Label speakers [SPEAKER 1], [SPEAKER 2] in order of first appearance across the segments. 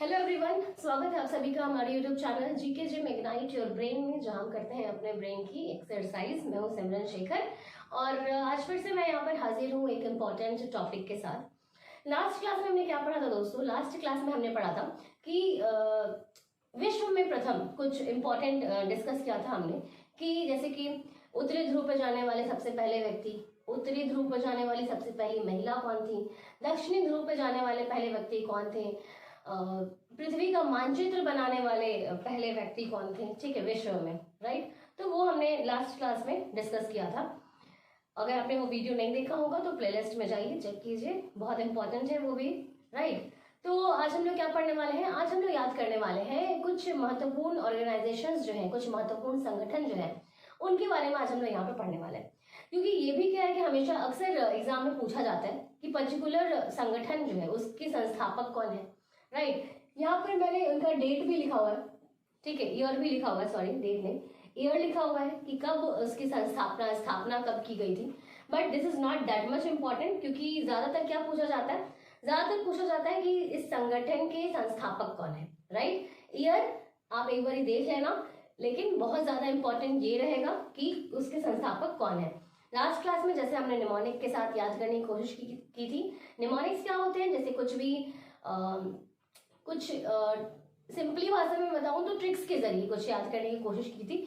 [SPEAKER 1] Hello everyone, स्वागत है आप सभी का हमारे YouTube channel GK gym ignite your brain में, जहां हम करते हैं अपने ब्रेन की एक्सरसाइज। मैं हूं सिमरन शेखर और आज फिर से मैं यहाँ पर हाजिर हूँ एक इम्पॉर्टेंट टॉपिक के साथ। लास्ट क्लास में हमने क्या पढ़ा था दोस्तों? लास्ट क्लास में हमने पढ़ा था कि विश्व में प्रथम कुछ इम्पोर्टेंट डिस्कस किया था हमने कि जैसे कि उत्तरी ध्रुव पर जाने वाले सबसे पहले व्यक्ति, उत्तरी ध्रुव पर जाने वाली सबसे पहली महिला कौन थी, दक्षिणी ध्रुव पर जाने वाले पहले व्यक्ति कौन थे, पृथ्वी का मानचित्र बनाने वाले पहले व्यक्ति कौन थे, ठीक है, विश्व में, राइट। तो वो हमने लास्ट क्लास में डिस्कस किया था। अगर आपने वो वीडियो नहीं देखा होगा तो प्लेलिस्ट में जाइए, चेक कीजिए, बहुत इंपॉर्टेंट है वो भी, राइट। तो आज हम लोग क्या पढ़ने वाले हैं? आज हम लोग याद करने वाले हैं कुछ महत्वपूर्ण ऑर्गेनाइजेशंस जो हैं, कुछ महत्वपूर्ण संगठन जो है, उनके बारे में आज हम लोग यहाँ पे पढ़ने वाले हैं। क्योंकि ये भी क्या है कि हमेशा अक्सर एग्जाम में पूछा जाता है कि पर्टिकुलर संगठन जो है उसके संस्थापक कौन है, राइट। यहाँ पर मैंने उनका डेट भी लिखा हुआ है, ठीक है, ईयर भी लिखा हुआ है, सॉरी डेट नहीं, ईयर लिखा हुआ है कि कब उसकी स्थापना कब की गई थी। But this is not that much important, क्योंकि ज्यादातर क्या पूछा जाता है, ज्यादातर पूछा जाता है कि इस संगठन के संस्थापक कौन है, राइट। ईयर आप एक बार देख लेना, लेकिन बहुत ज्यादा इंपॉर्टेंट ये रहेगा कि उसके संस्थापक कौन है। लास्ट क्लास में जैसे हमने निमोनिक के साथ याद करने की कोशिश की थी। निमोनिक्स क्या होते हैं? जैसे कुछ भी कुछ सिंपली भाषा में बताऊं तो ट्रिक्स के जरिए कुछ याद करने की कोशिश की थी,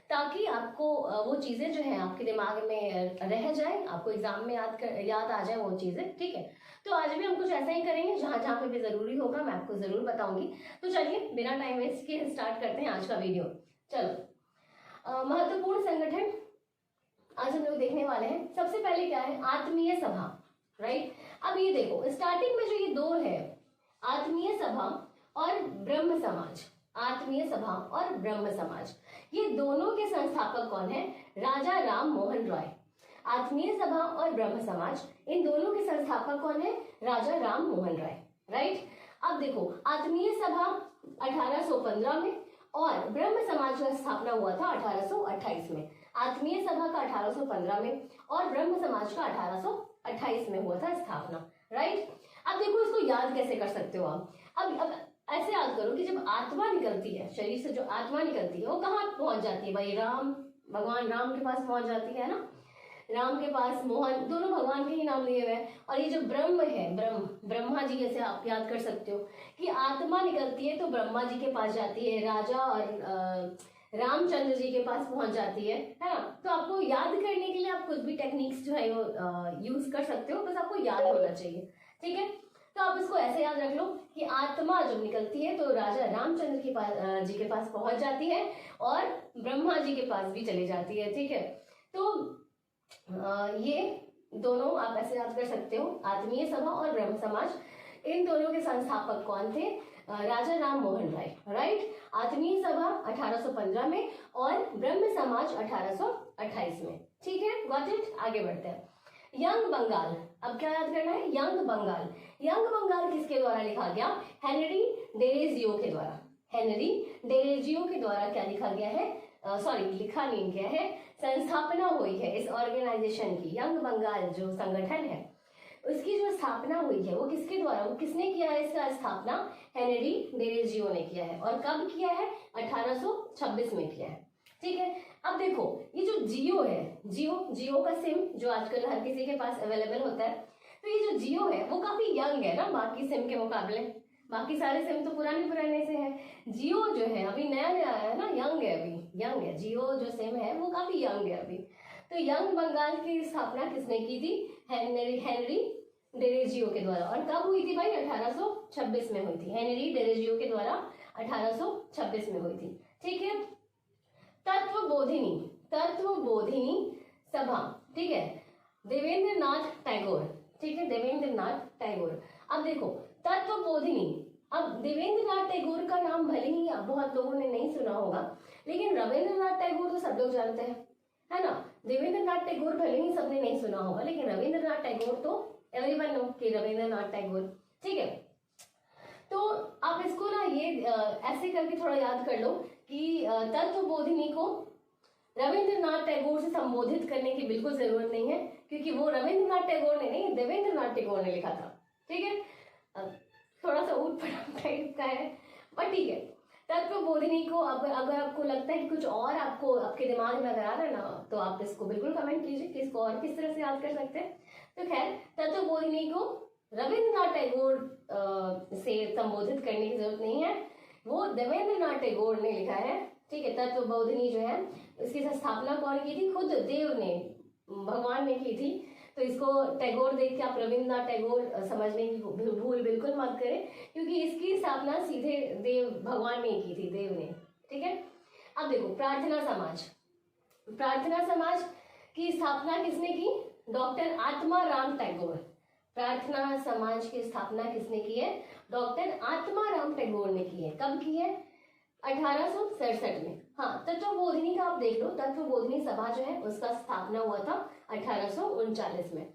[SPEAKER 1] ताकि आपको वो चीजें जो है आपके दिमाग में रह जाए, आपको एग्जाम में याद आ जाए वो चीजें, ठीक है। तो आज भी हम कुछ ऐसा ही करेंगे, जहां जहां पे भी जरूरी होगा मैं आपको जरूर बताऊंगी। तो चलिए बिना टाइम वेस्ट किए स्टार्ट करते हैं आज का वीडियो। चलो, महत्वपूर्ण संगठन आज हम लोग देखने वाले हैं। सबसे पहले क्या है? आत्मीय सभा, राइट। अब ये देखो, स्टार्टिंग में जो ये दो है, आत्मीय सभा और ब्रह्म समाज, आत्मीय सभा और ब्रह्म समाज, ये दोनों के संस्थापक कौन है? राजा राम मोहन रॉय। आत्मीय सभा और ब्रह्म समाज, इन दोनों के संस्थापक कौन है? राजा राम मोहन रॉय, राइट। अब देखो, आत्मीय सभा 1815 में और ब्रह्म समाज का स्थापना हुआ था 1828 में। आत्मीय सभा का 1815 में और ब्रह्म समाज का 1828 में हुआ था स्थापना, राइट। अब देखो, इसको याद कैसे कर सकते हो आप? अब ऐसे याद करो कि जब आत्मा निकलती है शरीर से, जो आत्मा निकलती है वो कहाँ पहुंच जाती है भाई? राम, भगवान राम के पास पहुंच जाती है ना। राम के पास, मोहन, दोनों भगवान के ही नाम लिए हुए हैं। और ये जो ब्रह्म है, ब्रह्मा जी, जैसे आप याद कर सकते हो कि आत्मा निकलती है तो ब्रह्मा जी के पास जाती है, राजा और रामचंद्र जी के पास पहुंच जाती है ना। तो आपको याद करने के लिए आप कुछ भी टेक्निक्स जो है वो यूज कर सकते हो, बस आपको याद होना चाहिए, ठीक है। तो आप इसको ऐसे याद रख लो कि आत्मा जब निकलती है तो राजा रामचंद्र के पास जी के पास पहुंच जाती है और ब्रह्मा जी के पास भी चली जाती है, ठीक है। तो ये दोनों आप ऐसे याद कर सकते हो, आत्मीय सभा और ब्रह्म समाज, इन दोनों के संस्थापक कौन थे? राजा राम मोहन राय, राइट। आत्मीय सभा 1815 में और ब्रह्म समाज 1828 में, ठीक है, गॉट इट। आगे बढ़ते हैं। यंग बंगाल, अब क्या याद करना है? यंग बंगाल। यंग बंगाल किसके द्वारा लिखा गया? हेनरी डेरेजियो के द्वारा। हेनरी डेरेजियो के द्वारा क्या लिखा गया है? सॉरी, लिखा नहीं गया है, संस्थापना हुई है इस ऑर्गेनाइजेशन की। यंग बंगाल जो संगठन है उसकी जो स्थापना हुई है वो किसके द्वारा, वो किसने किया है? इसका स्थापना हेनरी डेरेजियो ने किया है। और कब किया है? 1826 में किया है, ठीक है। अब देखो, ये जो जियो है, जियो का सिम जो आजकल हर किसी के पास अवेलेबल होता है, तो ये जो जियो है वो काफी यंग है ना बाकी सिम के मुकाबले। बाकी सारे सिम तो पुराने से है, जियो जो है अभी नया नया है ना, यंग है, अभी यंग है। जियो जो सिम है वो काफी यंग है अभी। तो यंग बंगाल की स्थापना किसने की थी? हेनरी डेरेजियो के द्वारा। और कब हुई थी भाई? 1826 में हुई थी। हेनरी डेरेजियो के द्वारा 1826 में हुई थी, ठीक है। तत्वबोधिनी सभा, ठीक है, देवेंद्र नाथ टैगोर, ठीक है, देवेंद्र नाथ टैगोर। अब देखो, तत्वबोधिनी, अब देवेंद्र नाथ टैगोर का नाम भले ही बहुत लोगों ने नहीं सुना होगा, लेकिन रविंद्रनाथ टैगोर तो सब लोग जानते हैं, है ना। देवेंद्रनाथ टैगोर भले ही सबने नहीं सुना होगा, लेकिन रविंद्रनाथ टैगोर तो एवरीवन नो कि रविंद्रनाथ टैगोर, ठीक है। तो आप इसको ना ये ऐसे करके थोड़ा याद कर लो कि तत्वबोधिनी को रविंद्रनाथ टैगोर से संबोधित करने की बिल्कुल जरूरत नहीं है, क्योंकि वो रविंद्रनाथ टैगोर ने नहीं, देवेंद्रनाथ टैगोर ने लिखा था, ठीक है। थोड़ा सा ऊट पटांग टाइप का है, बट ठीक है। तत्व बोधिनी को अब अगर आपको लगता है कि कुछ और आपको आपके दिमाग में अगर आ रहा है ना, तो आप इसको बिल्कुल कमेंट कीजिए कि इसको और किस तरह से याद कर सकते हैं। तो खैर, तत्व बोधिनी को रविन्द्रनाथ टैगोर से संबोधित करने की जरूरत नहीं है, वो देवेंद्रनाथ टैगोर ने लिखा है। ठीक है, तत्व बोधिनी जो है इसकी स्थापना कौन की थी? खुद देव ने, भगवान ने की थी। तो इसको टैगोर देख के आप रविन्द्रनाथ टैगोर समझने की भूल बिल्कुल मत करें, क्योंकि इसकी स्थापना सीधे देव भगवान ने की थी, देव ने। ठीक है, अब देखो प्रार्थना समाज। प्रार्थना समाज की स्थापना किसने की? डॉक्टर आत्माराम टैगोर। प्रार्थना समाज की स्थापना किसने की है? डॉक्टर आत्माराम टैगोर ने की है। कब की है? 1867 में। हाँ, तत्वबोधिनी का आप देख लो, तत्वबोधिनी सभा जो है उसका स्थापना हुआ था 1839 में।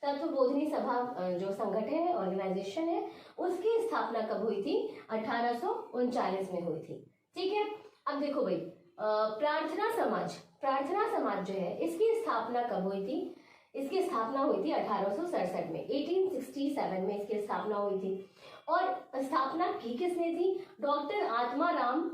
[SPEAKER 1] तत्वबोधिनी सभा जो संगठन है, ऑर्गेनाइजेशन है, उसकी स्थापना कब हुई थी? 1839 में हुई थी। ठीक है, अब देखो भाई, प्रार्थना समाज जो है इसकी स्थापना कब हुई थी? इसकी स्थापना हुई थी 1867 में, 1867 में इसकी स्थापना हुई थी। और स्थापना की किसने थी? डॉक्टर आत्माराम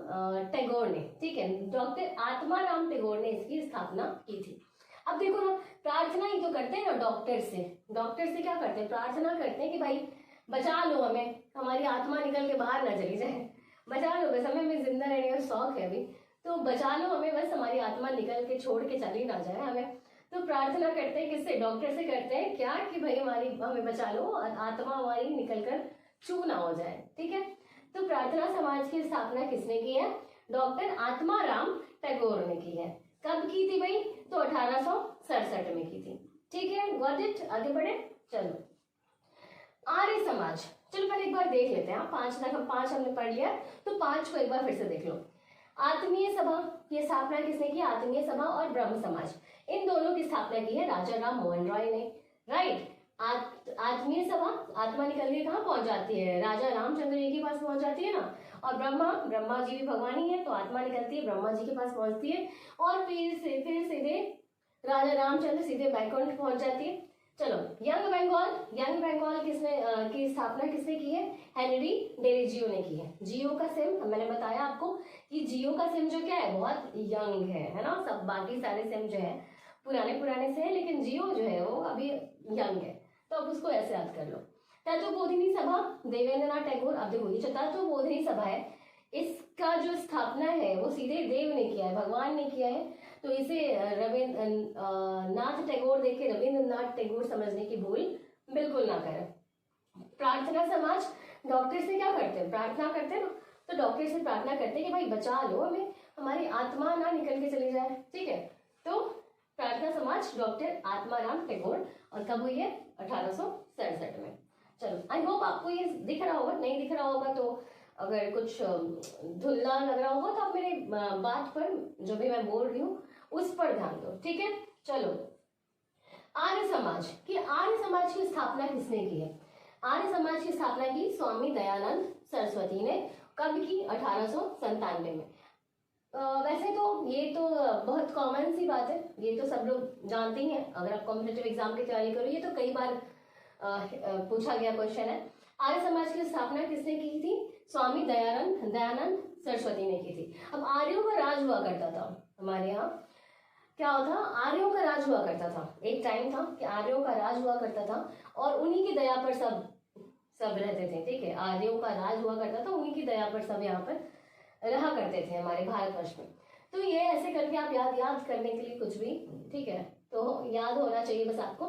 [SPEAKER 1] टैगोर ने। ठीक है, डॉक्टर आत्माराम टैगोर ने इसकी स्थापना की थी। अब देखो ना, प्रार्थना ही तो करते हैं ना डॉक्टर से। डॉक्टर से क्या करते हैं? प्रार्थना करते हैं कि भाई बचा लो हमें, हमारी आत्मा निकल के बाहर ना चली जाए, बचा लो बस, हमें जिंदा रहने का शौक है अभी, तो बचा लो हमें, बस हमारी आत्मा निकल के छोड़ के चली ना जाए हमें। तो प्रार्थना करते हैं किससे? डॉक्टर से करते हैं क्या कि भाई हमें बचा लो, आत्मा हमारी निकलकर छू ना हो जाए। ठीक है, तो प्रार्थना समाज की स्थापना किसने की है? डॉक्टर आत्माराम टैगोर ने की है। कब की थी भाई? तो 1867 में की थी। ठीक है, गॉट इट? आगे बढ़े, चलो। आर्य समाज, चलो पहले एक बार देख लेते हैं। 5 तक हम 5 हमने पढ़ लिया, तो 5 को एक बार फिर से देख लो। आत्मीय सभा की स्थापना किसने की? आत्मीय सभा और ब्रह्म समाज, इन दोनों की स्थापना की है राजा राम मोहन रॉय ने। राइट, आत्मीय सभा, आत्मा निकल के कहाँ पहुंच जाती है? राजा रामचंद्र जी के पास पहुंच जाती है ना। और ब्रह्मा जी भी भगवान ही है, तो आत्मा निकलती है ब्रह्मा जी के पास पहुंचती है, और फिर सीधे राजा रामचंद्र सीधे बैकुंठ पहुंच जाती है। चलो, यंग बंगाल की स्थापना किसने की है? हेनरी डेरिजियो ने की है। जियो का सिम, मैंने बताया आपको कि जियो का सिम जो क्या है, बहुत यंग है ना। सब बाकी सारे सिम जो है पुराने से है, लेकिन जियो जो है वो अभी यंग है, तो अब उसको ऐसे याद कर लो। तत्वबोधिनी सभा, देवेंद्रनाथ टैगोर। अब देखो, ये जो तत्वबोधिनी सभा है, इसका जो स्थापना है वो सीधे देव ने किया है, भगवान ने किया है। तो इसे नाथ टैगोर देख के रविन्द्रनाथ टैगोर समझने की भूल बिल्कुल ना करें। प्रार्थना समाज, डॉक्टर से क्या करते हैं? प्रार्थना करते हैं ना, तो डॉक्टर से प्रार्थना करते हैं कि भाई बचा लो हमें, हमारी आत्मा ना निकल के चली जाए। ठीक है, तो प्रार्थना समाज डॉक्टर आत्माराम टैगोर, और कब हुई है? 1867 में। चलो, आई होप आपको ये दिख रहा होगा। नहीं दिख रहा होगा तो अगर कुछ धुल्ला लग रहा होगा तो आप मेरे बात पर, जो भी मैं बोल रही हूँ उस पर ध्यान दो। ठीक है, चलो। आर्य समाज की स्थापना किसने की है? आर्य समाज की स्थापना की स्वामी दयानंद सरस्वती ने। कब की? 1897 में। वैसे तो ये तो बहुत कॉमन सी बात है, ये तो सब लोग जानते ही हैं। अगर आप कॉम्पिटिटिव एग्जाम की तैयारी करो, ये तो कई बार पूछा गया क्वेश्चन है। आर्य समाज की स्थापना किसने की थी? स्वामी दयानंद सरस्वती ने की थी। अब आर्यों का राज हुआ करता था हमारे यहाँ, क्या होता? आर्यों का राज हुआ करता था। एक टाइम था कि आर्यों का राज हुआ करता था, और उन्हीं की दया पर सब रहते थे। ठीक है, आर्यों का राज हुआ करता था, उन्हीं की दया पर सब यहाँ पर रहा करते थे हमारे भारतवर्ष में। तो ये ऐसे करके आप याद करने के लिए कुछ भी, ठीक है, तो याद होना चाहिए बस आपको।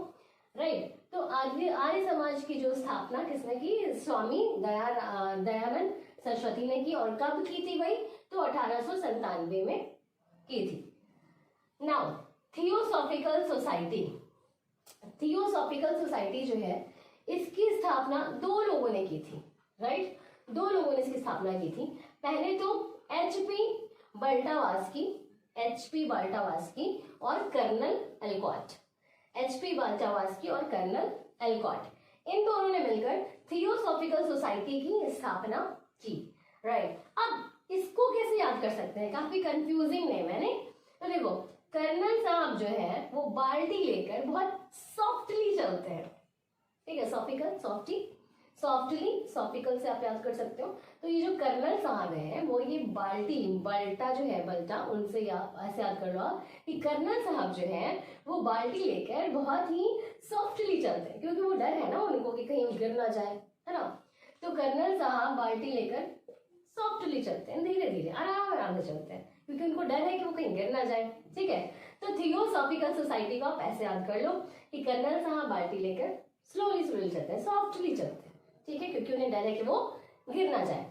[SPEAKER 1] राइट, तो आर्य समाज की जो स्थापना किसने की? स्वामी दयानंद सरस्वती ने की। और कब की थी भाई? तो 1897 में की थी। नाउ, थियोसॉफिकल सोसाइटी जो है, इसकी स्थापना 2 लोगों ने की थी। राइट, 2 लोगों ने इसकी स्थापना की थी। पहले तो एच.पी. बाल्टावास्की और कर्नल एल्कॉट, इन दोनों ने मिलकर थियोसॉफिकल सोसाइटी की स्थापना की। राइट, अब इसको कैसे याद कर सकते हैं? काफी कंफ्यूजिंग नेम है नहीं? तो देखो, कर्नल साहब जो है वो बाल्टी लेकर बहुत सॉफ्टली चलते हैं। ठीक है, सॉफ्टली, सॉफिकल से आप याद कर सकते हो। तो ये जो कर्नल साहब हैं वो ये बल्टा जो है, बल्टा, उनसे ऐसे याद कर लो आप कि कर्नल साहब जो है वो बाल्टी लेकर बहुत ही सॉफ्टली चलते हैं, क्योंकि वो डर है ना उनको कि कहीं गिर ना जाए, है ना। तो कर्नल साहब बाल्टी लेकर सॉफ्टली चलते हैं, धीरे धीरे आराम आराम से चलते हैं, क्योंकि उनको डर है कि वो कहीं गिर ना जाए। ठीक है, तो थियोसॉफिकल सोसाइटी को आप ऐसे याद कर लो कि कर्नल साहब बाल्टी लेकर स्लोली स्लोली चलते हैं, सॉफ्टली चलते हैं। ठीक है, क्योंकि उन्हें डर है कि वो गिर ना जाए।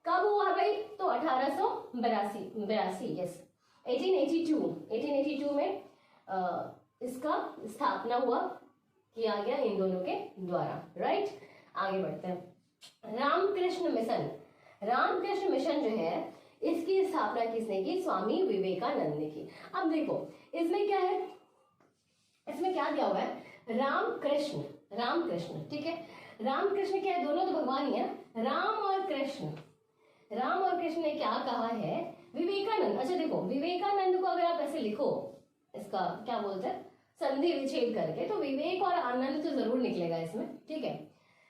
[SPEAKER 1] कब हुआ भाई? तो 1882, यस, 1882 में इसका स्थापना किया गया इन दोनों के द्वारा। राइट, आगे बढ़ते हैं। रामकृष्ण मिशन जो है इसकी स्थापना किसने की? स्वामी विवेकानंद ने की। अब देखो इसमें क्या है, इसमें क्या दिया हुआ है? रामकृष्ण, ठीक है। रामकृष्ण क्या है? दोनों तो भगवान ही है, राम और कृष्ण ने क्या कहा है? विवेकानंद। अच्छा देखो, विवेकानंद को अगर आप ऐसे लिखो, इसका क्या बोलते हैं, संधि विच्छेद करके, तो विवेक और आनंद तो जरूर निकलेगा इसमें। ठीक है,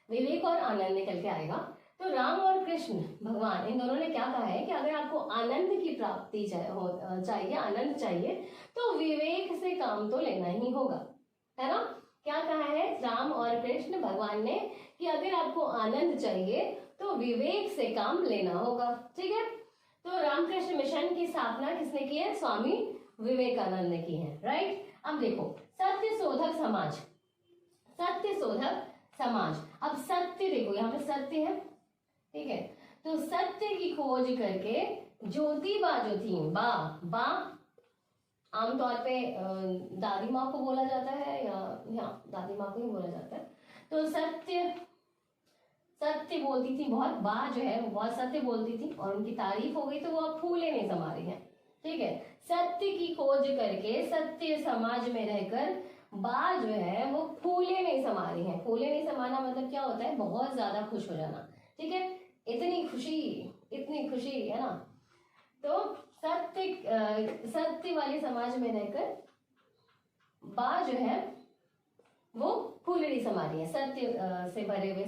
[SPEAKER 1] विवेक और आनंद निकल के आएगा। तो राम और कृष्ण भगवान, इन दोनों ने क्या कहा है कि अगर आपको आनंद की प्राप्ति चाहिए, आनंद चाहिए, तो विवेक से काम तो लेना ही होगा, है ना। क्या कहा है राम और कृष्ण भगवान ने कि अगर आपको आनंद चाहिए तो विवेक से काम लेना होगा। ठीक है, तो रामकृष्ण मिशन की स्थापना किसने की है? स्वामी विवेकानंद ने की है। राइट, अब देखो सत्य शोधक समाज। अब सत्य देखो, यहाँ पे सत्य है, ठीक है। तो सत्य की खोज करके ज्योतिबा जो थी, बा आमतौर पे दादी माँ को बोला जाता है, या दादी माँ को ही बोला जाता है। तो सत्य बोलती थी बहुत, बा जो है वो बहुत सत्य बोलती थी, और उनकी तारीफ हो गई तो वो अब फूले नहीं समा रही है। ठीक है, सत्य की खोज करके सत्य समाज में रहकर बा जो है वो फूले नहीं समा रही है। फूले नहीं समाना मतलब क्या होता है? बहुत ज्यादा खुश हो जाना। ठीक है, इतनी खुशी है ना। तो सत्य वाले समाज में रहकर बा जो है वो फूलड़ी समा रही है। सत्य से भरे हुए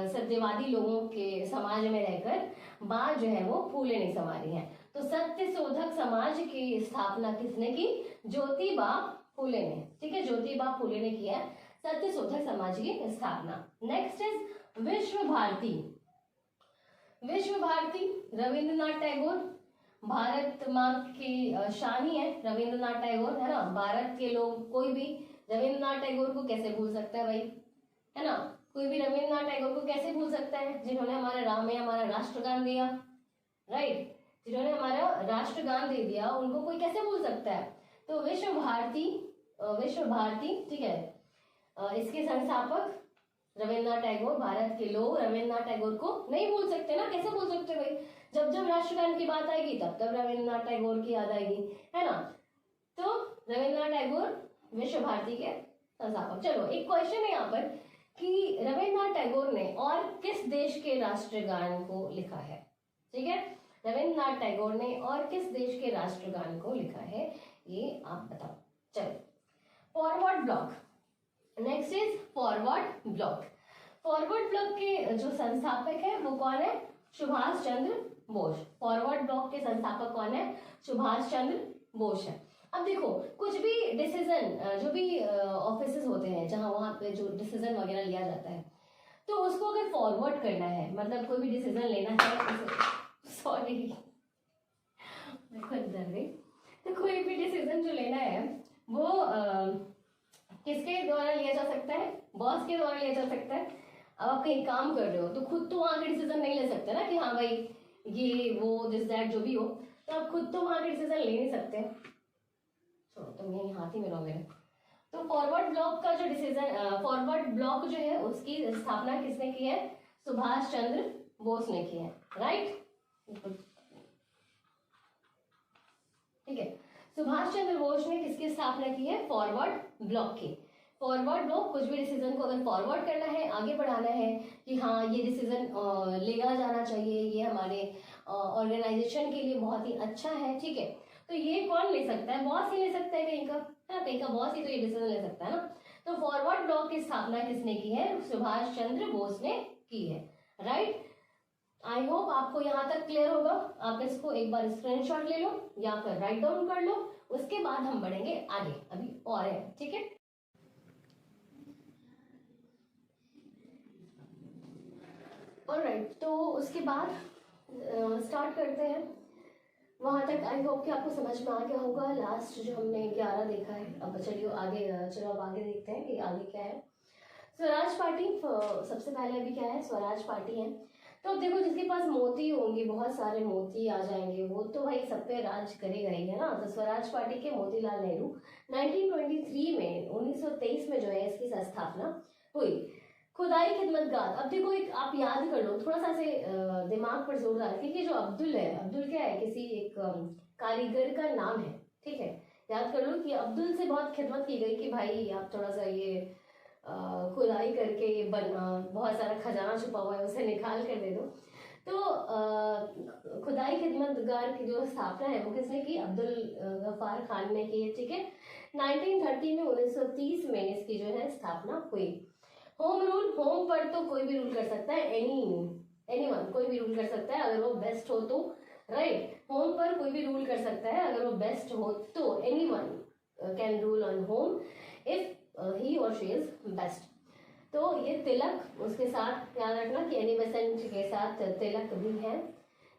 [SPEAKER 1] सत्यवादी लोगों के समाज में रहकर बा जो है वो फूलड़ी समा रही है। तो सत्य शोधक समाज की स्थापना किसने की? ज्योतिबा फूले ने। ठीक है, ज्योतिबा फूले ने की है सत्य शोधक समाज की स्थापना। नेक्स्ट इज विश्व भारती रविंद्रनाथ टैगोर। भारत माँ की शान ही है रविंद्रनाथ टैगोर, है ना। भारत के लोग, कोई भी रविंद्रनाथ टैगोर को कैसे भूल सकता है भाई, है ना। कोई भी रविंद्रनाथ टैगोर को कैसे भूल सकता है, जिन्होंने हमारा राष्ट्रगान दिया। राइट, जिन्होंने हमारा राष्ट्रगान दे दिया, उनको कोई कैसे भूल सकता है। तो विश्व भारती, ठीक है, इसके संस्थापक रविंद्रनाथ टैगोर। भारत के लोग रविंद्रनाथ टैगोर को नहीं भूल सकते ना, कैसे भूल सकते भाई? जब जब राष्ट्रगान की बात आएगी तब तब रविंद्रनाथ टैगोर की याद आएगी, है ना। तो रविंद्रनाथ टैगोर विश्व भारती के संस्थापक। चलो एक क्वेश्चन है यहाँ पर कि रविंद्रनाथ टैगोर ने और किस देश के राष्ट्रगान को लिखा है? ठीक है, रविंद्रनाथ टैगोर ने और किस देश के राष्ट्रगान को लिखा है, ये आप बताओ। चलो, forward block. Next is forward block के जो संस्थापक है वो कौन है? सुभाष चंद्र बोस। फॉरवर्ड ब्लॉक के संस्थापक कौन है? सुभाष चंद्र बोस है। अब देखो, कुछ भी डिसीजन, जो भी ऑफिसेस होते हैं जहां वहां पे जो डिसीजन वगैरह लिया जाता है, तो उसको अगर फॉरवर्ड करना है, मतलब कोई भी डिसीजन लेना है, सॉरी मैं खुद डर गई। तो कोई भी डिसीजन जो लेना है वो किसके द्वारा लिया जा सकता है? बॉस के द्वारा लिया जा सकता है। अब आप कहीं काम कर रहे हो तो खुद तो वहां के डिसीजन नहीं ले सकते ना कि हाँ भाई ये वो दिस दैट जो भी हो, तो आप खुद तो वहां के डिसीजन ले नहीं सकते। छोड़ो, तुम यही हाथ ही में रहो मेरे। तो फॉरवर्ड ब्लॉक का जो डिसीजन, फॉरवर्ड ब्लॉक जो है उसकी स्थापना किसने की है? सुभाष चंद्र बोस ने की है। राइट, ठीक है, सुभाष चंद्र बोस ने किसकी स्थापना की है? फॉरवर्ड ब्लॉक की। फॉरवर्ड ब्लॉक, कुछ भी डिसीजन को अगर फॉरवर्ड करना है, आगे बढ़ाना है कि हाँ ये डिसीजन लिया जाना चाहिए, ये हमारे ऑर्गेनाइजेशन के लिए बहुत ही अच्छा है। ठीक है, तो ये कौन ले सकता है? बॉस ही ले सकता है कहीं का, है ना। कहीं का बॉस ही तो ये डिसीजन ले सकता है ना। तो फॉरवर्ड ब्लॉक की स्थापना किसने की है? सुभाष चंद्र बोस ने की है, राइट। आई होप आपको यहाँ तक क्लियर होगा। आप इसको एक बार स्क्रीनशॉट ले लो या फिर राइट डाउन कर लो, उसके बाद हम बढ़ेंगे आगे, अभी और है, ठीक है। ऑलराइट, तो उसके बाद स्टार्ट करते हैं। वहां तक आई होप कि आपको समझ में आ गया होगा। लास्ट जो हमने 11 देखा है, अब चलिए आगे, चलो अब आगे देखते हैं कि आगे क्या है। स्वराज पार्टी, सबसे पहले अभी क्या है, स्वराज पार्टी है। तो देखो, जिसके पास मोती होंगे, बहुत सारे मोती आ जाएंगे, वो तो भाई सब पे राज करेगा ही, है ना। तो स्वराज पार्टी के मोतीलाल नेहरू 1923 में, 1923 में जो है इसकी स्थापना हुई। खुदाई खिदमतगार, अब देखो एक आप याद कर लो, थोड़ा सा से दिमाग पर जोर डाल के कि जो अब्दुल है, अब्दुल क्या है, किसी एक कारीगर का नाम है, ठीक है। याद कर लो कि अब्दुल से बहुत खिदमत की गई कि भाई आप थोड़ा सा ये खुदाई करके ये बहुत सारा खजाना छुपा हुआ है उसे निकाल कर दे दो। तो खुदाई खिदमतगार की जो स्थापना है वो किसने की? अब्दुल गफ्फार खान ने की है, ठीक है। 1930 में, 1930 में इसकी जो है स्थापना हुई। होम रूल, होम पर तो कोई भी रूल कर सकता है, एनीवन कोई भी रूल कर सकता है अगर वो बेस्ट हो तो, राइट। होम पर कोई भी रूल कर सकता है अगर वो बेस्ट हो तो, anyone can rule on home if he और शी इज बेस्ट। तो ये तिलक, उसके साथ याद रखना कि एनी बेसेंट के साथ तिलक भी है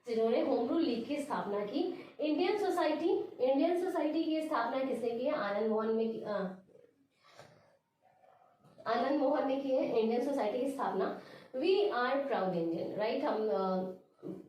[SPEAKER 1] जिन्होंने होम रूल लीग की स्थापना की। इंडियन सोसाइटी, इंडियन सोसाइटी की स्थापना किसने की है? आनंद मोहन में, आनंद मोहन ने की है इंडियन सोसाइटी की स्थापना। We are proud Indian, right. हम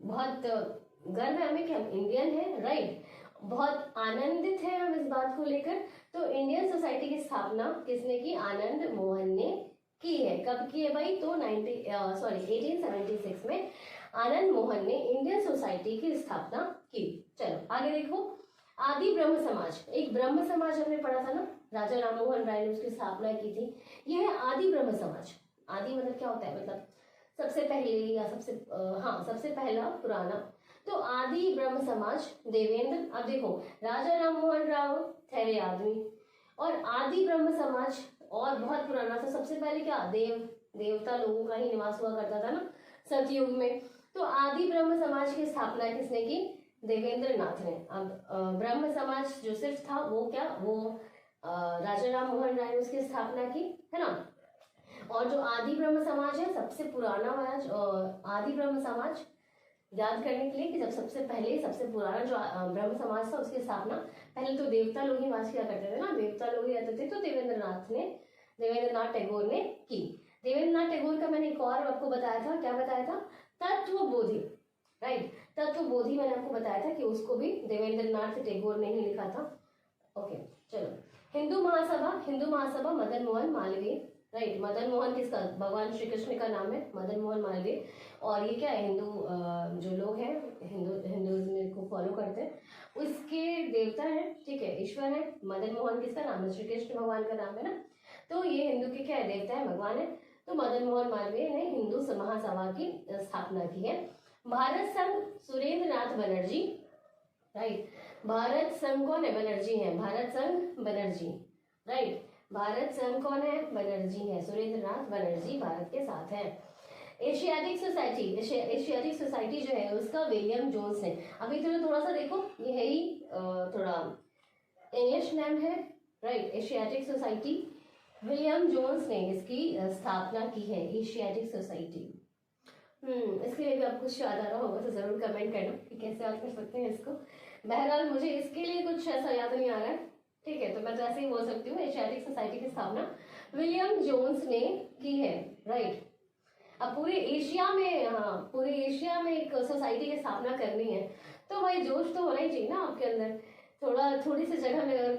[SPEAKER 1] बहुत गर्व है हमें कि हम इंडियन है, राइट। बहुत आनंदित है हम इस बात को लेकर। तो इंडियन सोसाइटी की स्थापना किसने की? आनंद मोहन ने की है। कब की है भाई? तो 1876 में आनंद मोहन ने इंडियन सोसाइटी की स्थापना की। चलो आगे देखो, आदि ब्रह्म समाज, एक ब्रह्म समाज हमने पढ़ा था ना, राजा राममोहन राय ने उसकी स्थापना की थी। यह है आदि ब्रह्म समाज। आदि मतलब क्या होता है? मतलब सबसे पहले या सबसे पहला, पुराना। तो आदि ब्रह्म समाज देवेंद्र, अब देखो राजा राममोहन राव ठहरे आदमी, और आदि ब्रह्म समाज और बहुत पुराना। तो सबसे पहले क्या, देवता लोगों का ही निवास हुआ करता था ना सतयुग में। तो आदि ब्रह्म समाज की स्थापना किसने की? देवेंद्र नाथ ने। अब ब्रह्म समाज जो सिर्फ था वो क्या, वो राजा राममोहन राय ने उसकी स्थापना की, है ना। और जो आदि ब्रह्म समाज है, सबसे पुराना वाला आदि ब्रह्म समाज, याद करने के लिए कि जब सबसे पुराना जो ब्रह्म समाज था उसकी स्थापना पहले तो देवता लोग ही वास किया करते थे ना, देवता लोग ही रहते थे। तो देवेंद्रनाथ टैगोर ने की। देवेंद्रनाथ टैगोर का मैंने एक और आपको बताया था, क्या बताया था? तत्वबोधि, राइट। तत्वबोधि मैंने आपको बताया था कि उसको भी देवेंद्रनाथ टैगोर ने ही लिखा था। ओके, चलो। हिंदू महासभा मदन मोहन मालवीय, राइट। मदन मोहन किसका? भगवान श्री कृष्ण का नाम है मदन मोहन मालवीय। और ये क्या है? हिंदू जो लोग हैं, हिंदुइज्म को फॉलो करते हैं, उसके देवता है, ठीक है, ईश्वर है। मदन मोहन किसका नाम है? श्री कृष्ण भगवान का नाम है ना। तो ये हिंदू के क्या है? देवता है, भगवान है। तो मदन मोहन मालवीय ने हिंदू महासभा की स्थापना की है। भारत संघ सुरेंद्र नाथ बनर्जी, राइट। भारत संघ कौन है? बनर्जी है। भारत संघ बनर्जी, राइट। भारत संघ कौन है? बनर्जी है। सुरेंद्र नाथ बनर्जी भारत के साथ है। एशियाटिक सोसाइटी जो है उसका विलियम जोन्स ने। अभी तो थोड़ा सा देखो, ये है ही थोड़ा इंग्लिश नेम है, right. Asiatic society, William Jones ने इसकी स्थापना की है, एशियाटिक सोसाइटी। इसके लिए भी आपको कुछ याद आ रहा होगा तो जरूर कमेंट करना कि कैसे याद कर सकते हैं इसको। बहरहाल मुझे इसके लिए कुछ ऐसा याद नहीं आ रहा है, ठीक है, तो मैं तो ऐसे ही बोल सकती हूँ। एशियाटिक सोसाइटी की स्थापना विलियम जोन्स ने की है, राइट। अब पूरे एशिया में एक सोसाइटी की स्थापना करनी है तो भाई जोश तो होना ही चाहिए ना आपके अंदर। थोड़ी सी जगह में अगर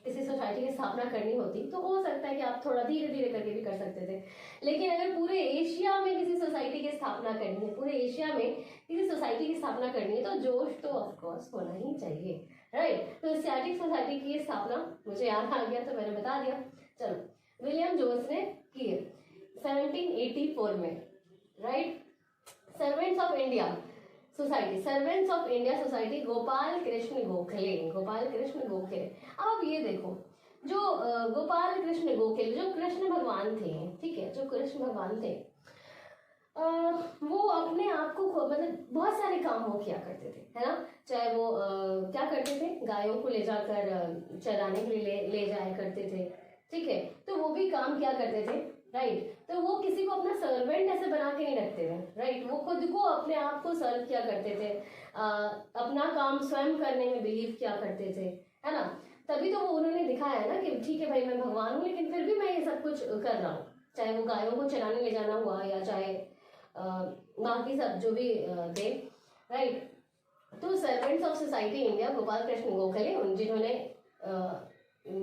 [SPEAKER 1] किसी सोसाइटी की स्थापना करनी होती तो हो सकता है कि आप थोड़ा धीरे धीरे करके भी कर सकते थे, लेकिन अगर पूरे एशिया में किसी सोसाइटी की स्थापना करनी है, पूरे एशिया में किसी सोसाइटी की स्थापना करनी है तो जोश तो ऑफकोर्स होना ही चाहिए, राइट। तो एशियाटिक सोसाइटी की स्थापना मुझे याद आ गया तो मैंने बता दिया। चलो, विलियम जोन्स ने की है 1784 में, right. Servants of India society Gopal Krishna Gokhale. अब आप ये देखो, जो गोपाल कृष्ण गोखले, जो कृष्ण भगवान थे, ठीक है, जो कृष्ण भगवान थे, वो अपने आप को मतलब बहुत सारे काम वो किया करते थे, है ना। चाहे वो क्या करते थे, गायों को ले जाकर चराने के लिए ले जाया करते थे, ठीक है, तो वो भी काम क्या करते थे, राइट। तो वो किसी को अपना सर्वेंट ऐसे बना के नहीं रखते थे, राइट। वो खुद को अपने आप को सर्व किया करते थे, अपना काम स्वयं करने में बिलीव किया करते थे, है ना। तभी तो वो उन्होंने दिखाया है ना कि ठीक है भाई मैं भगवान हूँ लेकिन फिर भी मैं ये सब कुछ कर रहा हूँ, चाहे वो गायों को चराने ले जाना हुआ या चाहे बाकी सब जो भी थे, राइट। तो servants of society India, Gopal Krishna Gokhale, उन जिन्होंने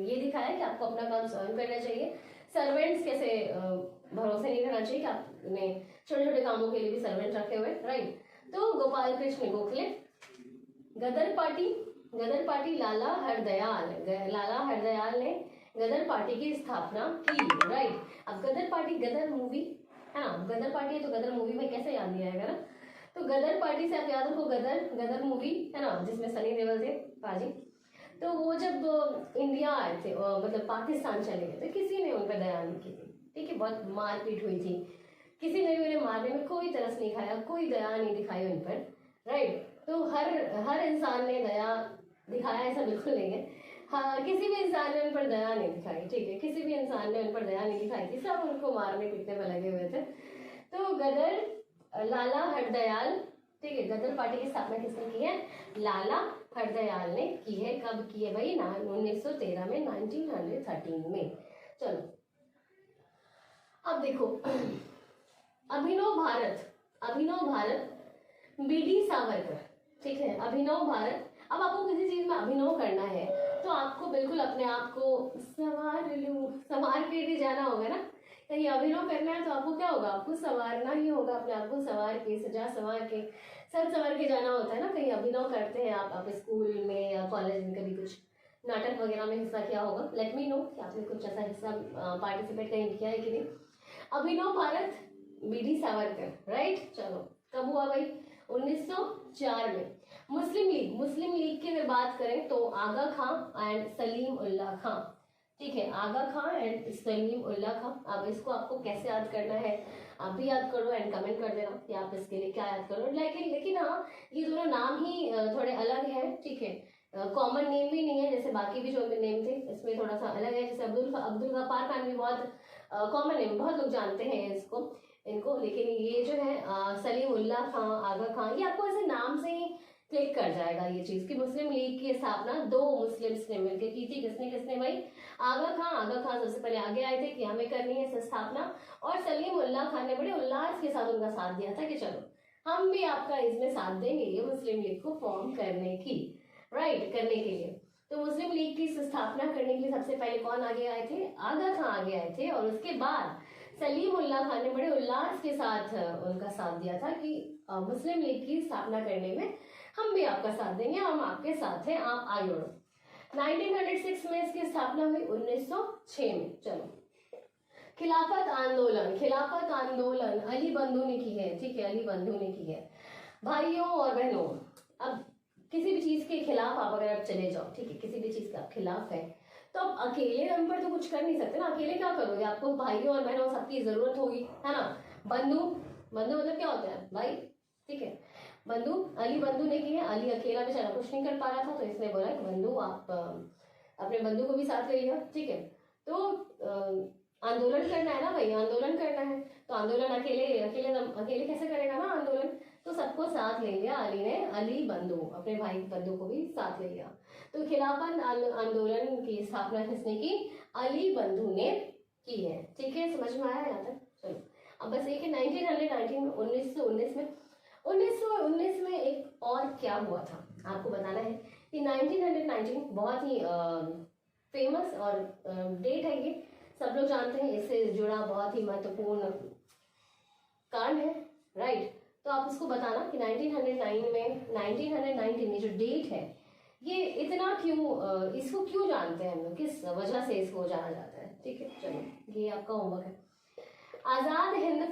[SPEAKER 1] ये दिखाया कि आपको अपना काम स्वयं करना चाहिए, सर्वेंट्स कैसे भरोसे नहीं करना चाहिए कि आपने छोटे छोटे कामों के लिए भी सर्वेंट रखे हुए, राइट। तो गोपाल कृष्ण गोखले, गदर पार्टी लाला हरदयाल ने गदर पार्टी की स्थापना की, राइट। अब गदर पार्टी, गदर मूवी है ना, गदर पार्टी है तो गदर मूवी में कैसे याद नहीं आएगा ना। तो गदर पार्टी से आप याद रखो, गदर मूवी है ना, जिसमें सनी देओल थे पाजी। तो वो जब इंडिया आए थे, मतलब पाकिस्तान चले गए थे, किसी ने उन पर दया नहीं की थी, ठीक है, बहुत मारपीट हुई थी, किसी ने भी उन्हें मारने में कोई तरस नहीं खाया, कोई दया नहीं दिखाई उन पर, राइट। तो हर इंसान ने दया दिखाया ऐसा बिल्कुल नहीं है, हाँ, किसी भी इंसान ने उन पर दया नहीं दिखाई, ठीक है, किसी भी इंसान ने उन पर दया नहीं दिखाई थी, सब उनको मारने पीटने में लगे हुए थे। तो गदर लाला हरदयाल, ठीक है, गदर पार्टी की स्थापना किसने की है, लाला हरदयाल ने की है। कब की है भाई, 1913 में, 1913 में। चलो अब देखो, अभिनव भारत बीडी सावरकर, ठीक है, अभिनव भारत। अब आपको किसी चीज में अभिनव करना है तो आपको बिल्कुल अपने आप को संवार के भी जाना होगा ना, कहीं अभिनव करना है तो आपको क्या होगा, आपको संवारना ही होगा, अपने आप को संवार के, सजा संवार के, सब संवार के जाना होता है ना। कहीं अभिनव करते हैं आप स्कूल में या कॉलेज में, कभी कुछ नाटक वगैरह में हिस्सा किया होगा, लेट मी नो कि आपने कुछ ऐसा हिस्सा पार्टिसिपेट कहीं किया है कि नहीं। अभिनव भारत बीडी सावरकर, राइट। चलो कब हुआ भाई, 1904 में। मुस्लिम लीग की अगर बात करें तो आगा खां एंड सलीम उल्लाह खां, ठीक है, आगा खां एंड सलीम उल्लाह खां। अब इसको आपको कैसे याद करना है, आप भी याद करो एंड कमेंट कर देना कि आप इसके लिए क्या याद करो। लेकिन हाँ, ये दोनों नाम ही थोड़े अलग हैं, ठीक है, कॉमन नेम भी नहीं है, जैसे बाकी भी जो नेम थे इसमें थोड़ा सा अलग है। जैसे अब्दुल गफ्फार खान भी बहुत कॉमन नेम, बहुत लोग जानते हैं इनको, लेकिन ये जो है सलीम उल्लाह खां, आगा खां, ये आपको ऐसे नाम से ही क्लिक कर जाएगा ये चीज कि मुस्लिम लीग की स्थापना दो मुस्लिम्स ने मिलकर की थी। किसने भाई, आगा खां सबसे पहले आगे आए थे कि हमें करनी है इस स्थापना, और सलीम उल्लाह खान ने बड़े उल्लास के साथ उनका साथ दिया था कि चलो हम भी आपका इसमें साथ देंगे ये मुस्लिम लीग को फॉर्म करने की, राइट, करने के लिए। तो मुस्लिम लीग की स्थापना करने के लिए सबसे पहले कौन आगे आए थे, आगा खां आगे आए थे, और उसके बाद सलीम उल्लाह खान ने बड़े उल्लास के साथ उनका साथ दिया था कि मुस्लिम लीग की स्थापना करने में हम भी आपका साथ देंगे, हम आपके साथ हैं, आप आगे बढ़ो। 1906 में इसकी स्थापना हुई, 1906 में। चलो खिलाफत आंदोलन अली बंधु ने की है, ठीक है, अली बंधु ने की है। भाइयों और बहनों, अब किसी भी चीज के खिलाफ आप अगर आप चले जाओ, ठीक है, किसी भी चीज के आप खिलाफ है तो आप अकेले दम पर तो कुछ कर नहीं सकते ना, अकेले क्या करोगे, आपको भाइयों और बहनों सबकी जरूरत होगी, है ना। बंधु मतलब क्या होता है भाई, ठीक है, बंधु, अली बंधु ने की है। अली अकेला बेचारा कुछ नहीं कर पा रहा था तो इसने बोला कि बंधु आप अपने बंधु को भी साथ ले लिया, ठीक है। तो आंदोलन करना है ना भाई, आंदोलन करना है तो आंदोलन अकेले कैसे करेगा ना आंदोलन, तो सबको साथ ले लिया अली ने, अली बंधु, अपने भाई बंधु को भी साथ ले लिया। तो खिलाफत आंदोलन की स्थापना किसने की, अली बंधु ने की है, ठीक है, समझ में आया यहाँ तक। चलो अब बस एक 1919 में 1919 में एक और क्या हुआ था आपको बताना है कि 1919 बहुत ही फेमस और डेट है, ये सब लोग जानते हैं, इससे जुड़ा बहुत ही महत्वपूर्ण कांड है, राइट। तो आप उसको बताना कि 1919 में जो डेट है ये इतना क्यों, इसको क्यों जानते हैं हम लोग, किस वजह से इसको जाना जाता है, ठीक है। चलो ये आपका होमवर्क है। आजाद हिंद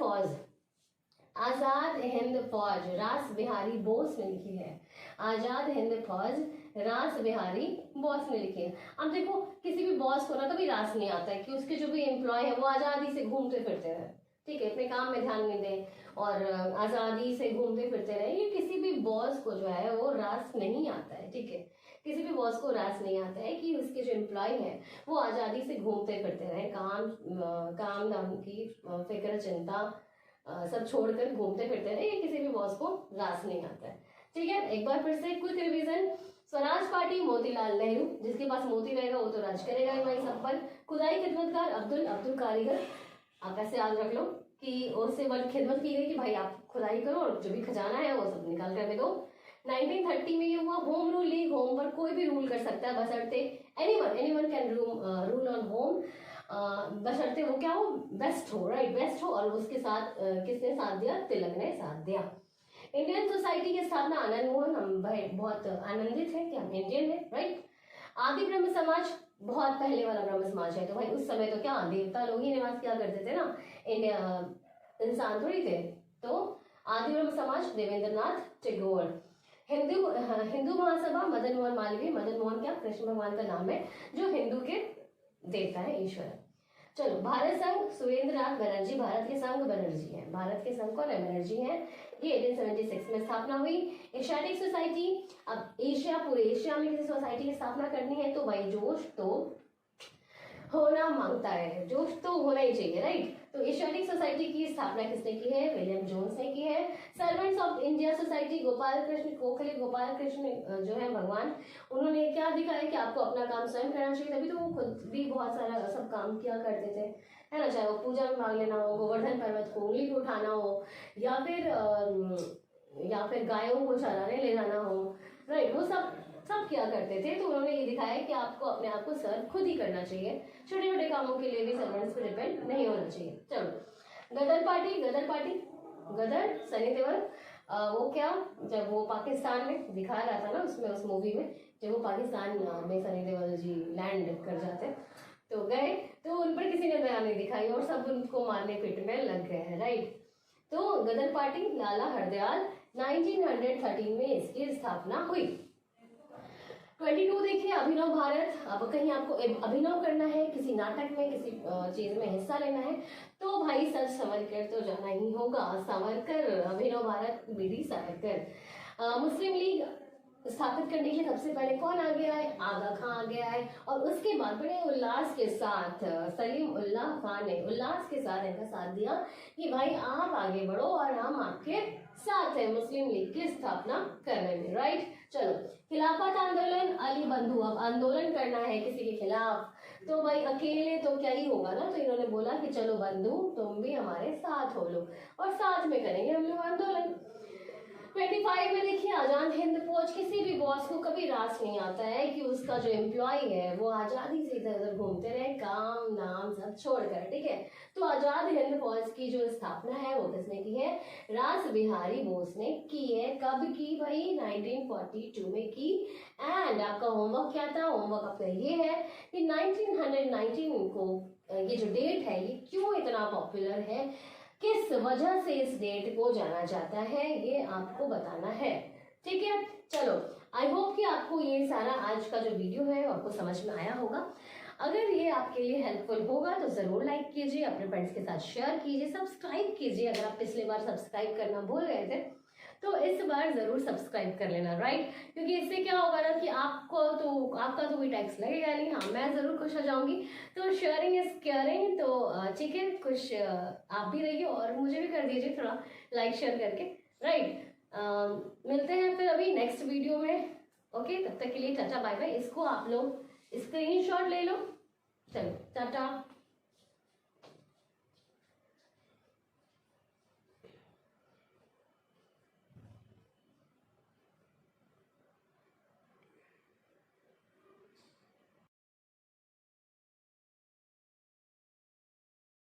[SPEAKER 1] फौज रास बिहारी बोस ने लिखी है, आजाद हिंद फौज रास बिहारी बोस ने लिखी है। अब देखो किसी भी बॉस को ना कभी रास नहीं आता है कि उसके जो भी एम्प्लॉय है वो आज़ादी से घूमते फिरते रहे, ठीक है, अपने काम में ध्यान नहीं दें और आज़ादी से घूमते फिरते रहे। ये किसी भी बॉस को जो है वो रास नहीं आता है, ठीक है, किसी भी बॉस को रास नहीं आता है कि उसके जो एम्प्लॉय हैं वो आज़ादी से घूमते फिरते रहे, काम दाम की फिक्र चिंता सब छोड़कर घूमते फिरते रहे। ये किसी भी बॉस को रास नहीं आता है, ठीक है। एक बार फिर से quick revision. Swaraj party Motilal Nehru, जिसके पास मोती रहेगा वो तो राज करेगा ही भाई सब पर। खुदाई खिदमतकार अब्दुल कारीगर, आप ऐसे याद रख लो कि उससे वर्ड खिदमत की गई कि भाई आप खुदाई करो और जो भी खजाना है वो सब निकाल कर दे दो। 1930 में ये हुआ। होम रूल लीग, होम पर कोई भी रूल कर सकता है बशर्ते anyone can rule on home, बशर्ते वो क्या हो, बेस्ट हो, राइट, बेस्ट हो। और उसके साथ किसने साथ दिया, तिलक ने साथ दिया। इंडियन सोसाइटी की स्थापना आनंद मोहन, हम भाई बहुत आनंदित है कि हम इंडियन है, राइट। आदि ब्रह्म समाज बहुत पहले वाला ब्रह्म समाज है, तो भाई उस समय तो क्या देवता लोग ही निवास किया करते थे ना, इंसान थोड़ी थे। तो आदि ब्रह्म समाज देवेंद्र नाथ टैगोर। हिंदू महासभा मदन मोहन मालवीय, मदन मोहन क्या कृष्ण भगवान का नाम है जो हिंदू के देवता है, ईश्वर है। चलो भारत संघ सुरेंद्र नाथ बनर्जी, भारत के संघ बनर्जी है, भारत के संघ कौन है, बनर्जी है। ये 1876 में स्थापना हुई। एशियाटिक सोसाइटी, अब एशिया, पूरे एशिया में किसी सोसाइटी की स्थापना करनी है तो भाई जोश तो होना मांगता है, जोश तो होना ही चाहिए, राइट। तो एशियाटिक सोसाइटी की स्थापना किसने की है, विलियम जोन्स ने की है। Servants of India society, Gopal Krishna Gokhale, Gopal Krishna जो है भगवान, उन्होंने क्या दिखाया कि आपको अपना काम स्वयं करना चाहिए, तभी तो वो खुद भी बहुत सारा सब काम किया करते थे, है ना, चाहे वो पूजा में भाग लेना हो, गोवर्धन पर्वत को उंगली को उठाना हो, या फिर गायों को चराने ले जाना हो, राइट, वो सब किया करते थे। तो उन्होंने ये दिखाया कि आपको अपने आप को सर्व खुद ही करना चाहिए, छोटे छोटे कामों के लिए भी सर्वेंट्स पे डिपेंड नहीं होना चाहिए। चलो गदर पार्टी, गदर सनी देओल, वो क्या, जब वो पाकिस्तान में दिखा रहा था ना उसमें, उस मूवी में, जब वो पाकिस्तान में सनी देओल जी लैंड कर जाते तो गए, तो उन पर किसी ने दया नहीं दिखाई और सब उनको मारने पीटने लग गए हैं, राइट। तो गदर पार्टी, लाला हरदयाल, 1913 में इसकी स्थापना हुई। 22 देखिए अभिनव भारत। अब कहीं आपको अभिनव करना है, किसी नाटक में, किसी चीज में हिस्सा लेना है तो भाई सच संवर कर तो जाना ही होगा, सावरकर, अभिनव भारत, बीडी सावरकर। मुस्लिम लीग स्थापित करने के लिए सबसे पहले कौन आ गया है, आगा खां आ गया है, और उसके बाद बड़े उल्लास के साथ सलीम उल्लाह खान ने उल्लास के साथ इनका साथ दिया कि भाई आप आगे बढ़ो और हम आपके साथ है मुस्लिम लीग की स्थापना करने में, राइट। चलो खिलाफत आंदोलन, अली बंधु, अब आंदोलन करना है किसी के खिलाफ तो भाई अकेले तो क्या ही होगा ना, तो इन्होंने बोला कि चलो बंधु तुम भी हमारे साथ हो लो और साथ में करेंगे हम लोग आंदोलन। 25 में देखिए आजाद हिंद फौज, किसी भी बॉस को कभी रास नहीं आता है कि उसका जो एम्प्लॉय है वो आजादी से इधर उधर घूमते रहे, काम नाम सब छोड़कर, ठीक है। तो आजाद हिंद फौज की जो स्थापना है वो किसने की है, रास बिहारी बोस ने की है। कब की भाई, 1942 में की। एंड आपका होमवर्क क्या था, होमवर्क आपका ये है कि 1919 को ये जो डेट है ये क्यों इतना पॉपुलर है, किस वजह से इस डेट को जाना जाता है, ये आपको बताना है, ठीक है। चलो आई होप कि आपको ये सारा आज का जो वीडियो है आपको समझ में आया होगा। अगर ये आपके लिए हेल्पफुल होगा तो जरूर लाइक कीजिए, अपने फ्रेंड्स के साथ शेयर कीजिए, सब्सक्राइब कीजिए। अगर आप पिछले बार सब्सक्राइब करना भूल गए थे तो इस बार जरूर सब्सक्राइब कर लेना, राइट, क्योंकि इससे क्या होगा ना कि आपका तो कोई टैक्स लगेगा नहीं, हाँ मैं जरूर खुश हो जाऊंगी। तो शेयरिंग इज केयरिंग, तो ठीक है, खुश आप भी रहिए और मुझे भी कर दीजिए थोड़ा लाइक शेयर करके, राइट। मिलते हैं फिर अभी नेक्स्ट वीडियो में, ओके, तब तक के लिए टाटा बाय बाय। इसको आप लोग स्क्रीनशॉट ले लो, चलो टाटा।